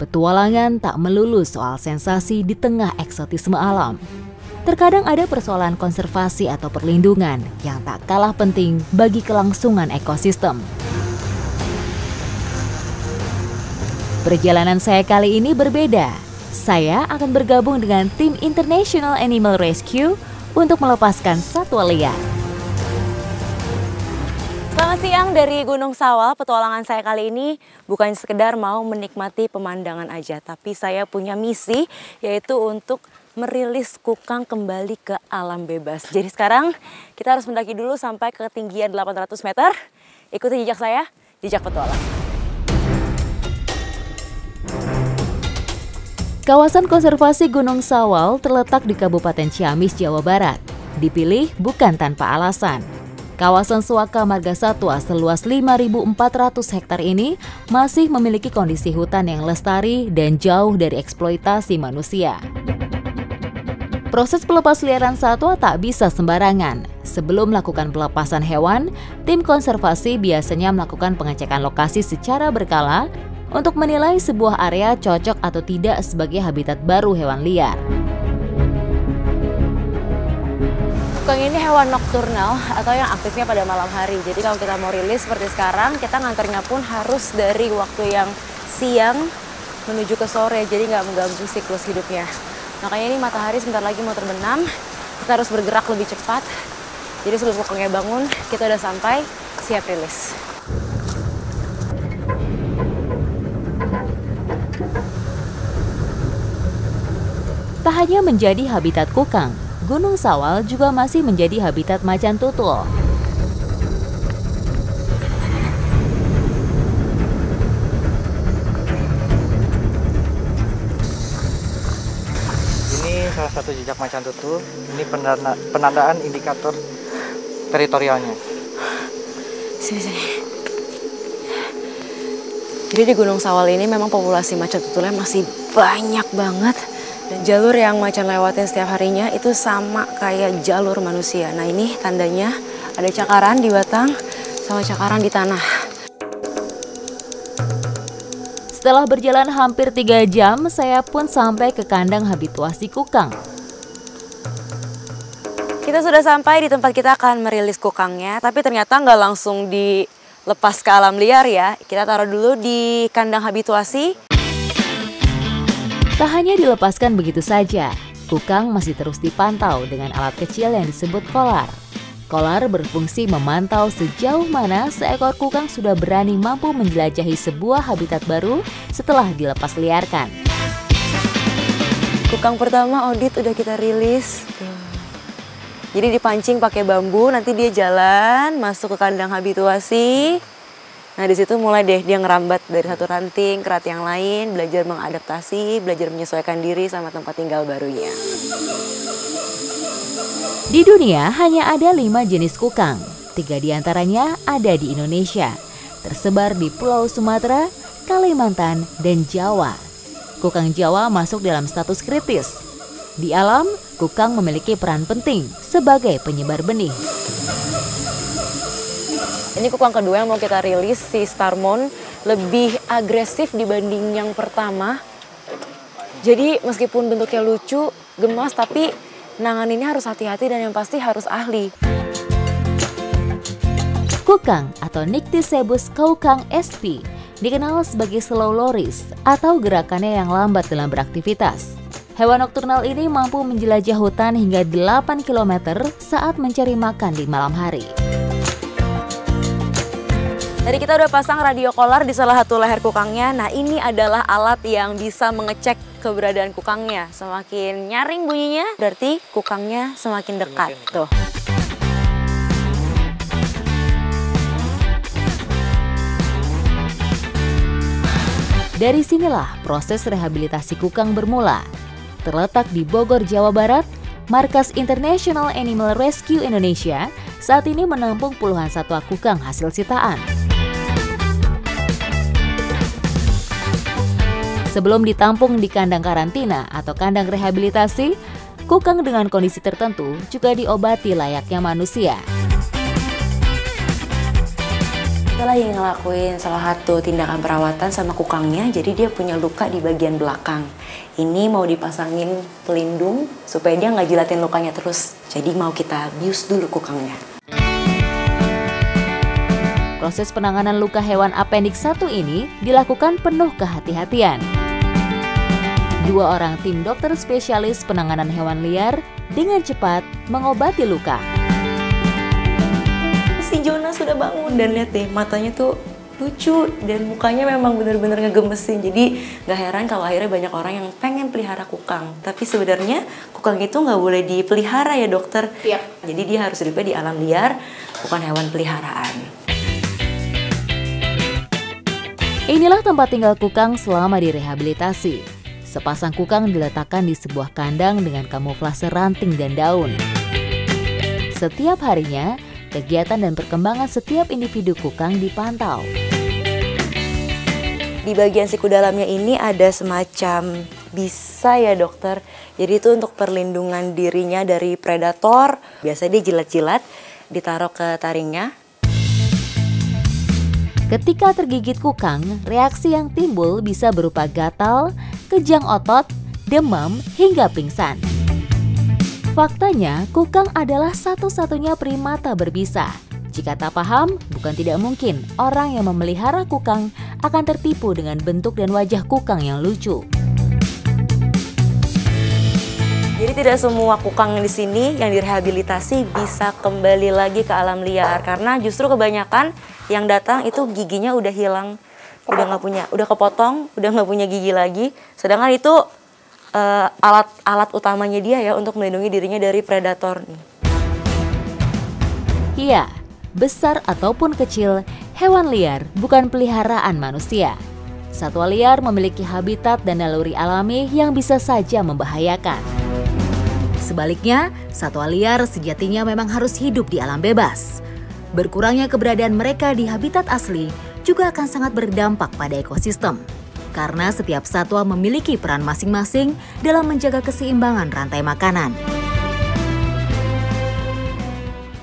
Petualangan tak melulu soal sensasi di tengah eksotisme alam. Terkadang ada persoalan konservasi atau perlindungan yang tak kalah penting bagi kelangsungan ekosistem. Perjalanan saya kali ini berbeda. Saya akan bergabung dengan tim International Animal Rescue untuk melepaskan satwa liar. Selamat siang dari Gunung Sawal. Petualangan saya kali ini bukan sekedar mau menikmati pemandangan aja, tapi saya punya misi, yaitu untuk merilis kukang kembali ke alam bebas. Jadi sekarang kita harus mendaki dulu sampai ke ketinggian 800 meter. Ikuti jejak saya, jejak petualang. Kawasan konservasi Gunung Sawal terletak di Kabupaten Ciamis, Jawa Barat. Dipilih bukan tanpa alasan. Kawasan Suaka Marga Satwa seluas 5.400 hektar ini masih memiliki kondisi hutan yang lestari dan jauh dari eksploitasi manusia. Proses pelepasliaran satwa tak bisa sembarangan. Sebelum melakukan pelepasan hewan, tim konservasi biasanya melakukan pengecekan lokasi secara berkala untuk menilai sebuah area cocok atau tidak sebagai habitat baru hewan liar. Kukang ini hewan nokturnal atau yang aktifnya pada malam hari. Jadi kalau kita mau rilis seperti sekarang, kita nganternya pun harus dari waktu yang siang menuju ke sore. Jadi nggak mengganggu siklus hidupnya. Makanya ini matahari sebentar lagi mau terbenam. Kita harus bergerak lebih cepat. Jadi sebelum kukangnya bangun, kita udah sampai siap rilis. Tak hanya menjadi habitat kukang, Gunung Sawal juga masih menjadi habitat macan tutul. Ini salah satu jejak macan tutul. Ini penandaan indikator teritorialnya. Sini. Jadi di Gunung Sawal ini memang populasi macan tutulnya masih banyak banget. Dan jalur yang macan lewatin setiap harinya itu sama kayak jalur manusia. Nah ini tandanya ada cakaran di batang sama cakaran di tanah. Setelah berjalan hampir 3 jam, saya pun sampai ke kandang habituasi kukang. Kita sudah sampai di tempat kita akan merilis kukangnya, tapi ternyata nggak langsung dilepas ke alam liar ya. Kita taruh dulu di kandang habituasi. Tak hanya dilepaskan begitu saja, kukang masih terus dipantau dengan alat kecil yang disebut kolar. Kolar berfungsi memantau sejauh mana seekor kukang sudah berani mampu menjelajahi sebuah habitat baru setelah dilepas liarkan. Kukang pertama audit udah kita rilis. Jadi dipancing pakai bambu, nanti dia jalan masuk ke kandang habituasi. Nah di situ mulai deh dia ngerambat dari satu ranting ke ranting yang lain, belajar mengadaptasi, belajar menyesuaikan diri sama tempat tinggal barunya. Di dunia hanya ada 5 jenis kukang, 3 diantaranya ada di Indonesia, tersebar di Pulau Sumatera, Kalimantan, dan Jawa. Kukang Jawa masuk dalam status kritis. Di alam, kukang memiliki peran penting sebagai penyebar benih. Ini kukang kedua yang mau kita rilis, si Starmon, lebih agresif dibanding yang pertama. Jadi meskipun bentuknya lucu, gemas, tapi nanganinnya harus hati-hati dan yang pasti harus ahli. Kukang atau Nycticebus coukang sp dikenal sebagai slow loris atau gerakannya yang lambat dalam beraktivitas. Hewan nokturnal ini mampu menjelajah hutan hingga 8 km saat mencari makan di malam hari. Tadi kita udah pasang radio kolar di salah satu leher kukangnya. Nah ini adalah alat yang bisa mengecek keberadaan kukangnya. Semakin nyaring bunyinya berarti kukangnya semakin dekat. Tuh. Dari sinilah proses rehabilitasi kukang bermula. Terletak di Bogor, Jawa Barat, markas International Animal Rescue Indonesia saat ini menampung puluhan satwa kukang hasil sitaan. Sebelum ditampung di kandang karantina atau kandang rehabilitasi, kukang dengan kondisi tertentu juga diobati layaknya manusia. Kita lagi ngelakuin salah satu tindakan perawatan sama kukangnya, jadi dia punya luka di bagian belakang. Ini mau dipasangin pelindung supaya dia nggak jilatin lukanya terus. Jadi mau kita bius dulu kukangnya. Proses penanganan luka hewan appendix 1 ini dilakukan penuh kehati-hatian. 2 orang tim dokter spesialis penanganan hewan liar dengan cepat mengobati luka. Si Jonah sudah bangun dan lihat deh, matanya tuh lucu dan mukanya memang benar-benar ngegemesin. Jadi nggak heran kalau akhirnya banyak orang yang pengen pelihara kukang. Tapi sebenarnya kukang itu nggak boleh dipelihara ya dokter. Yep. Jadi dia harus hidupnya di alam liar, bukan hewan peliharaan. Inilah tempat tinggal kukang selama direhabilitasi. Sepasang kukang diletakkan di sebuah kandang dengan kamuflase ranting dan daun. Setiap harinya, kegiatan dan perkembangan setiap individu kukang dipantau. Di bagian siku dalamnya ini ada semacam bisa ya dokter. Jadi itu untuk perlindungan dirinya dari predator. Biasanya dia jilat-jilat, ditaruh ke taringnya. Ketika tergigit kukang, reaksi yang timbul bisa berupa gatal, kejang otot, demam, hingga pingsan. Faktanya, kukang adalah satu-satunya primata berbisa. Jika tak paham, bukan tidak mungkin orang yang memelihara kukang akan tertipu dengan bentuk dan wajah kukang yang lucu. Jadi tidak semua kukang di sini yang direhabilitasi bisa kembali lagi ke alam liar, karena justru kebanyakan yang datang itu giginya udah hilang, udah kepotong, udah nggak punya gigi lagi. Sedangkan itu alat utamanya dia ya untuk melindungi dirinya dari predator nih. Iya, besar ataupun kecil, hewan liar bukan peliharaan manusia. Satwa liar memiliki habitat dan naluri alami yang bisa saja membahayakan. Sebaliknya, satwa liar sejatinya memang harus hidup di alam bebas. Berkurangnya keberadaan mereka di habitat asli juga akan sangat berdampak pada ekosistem. Karena setiap satwa memiliki peran masing-masing dalam menjaga keseimbangan rantai makanan.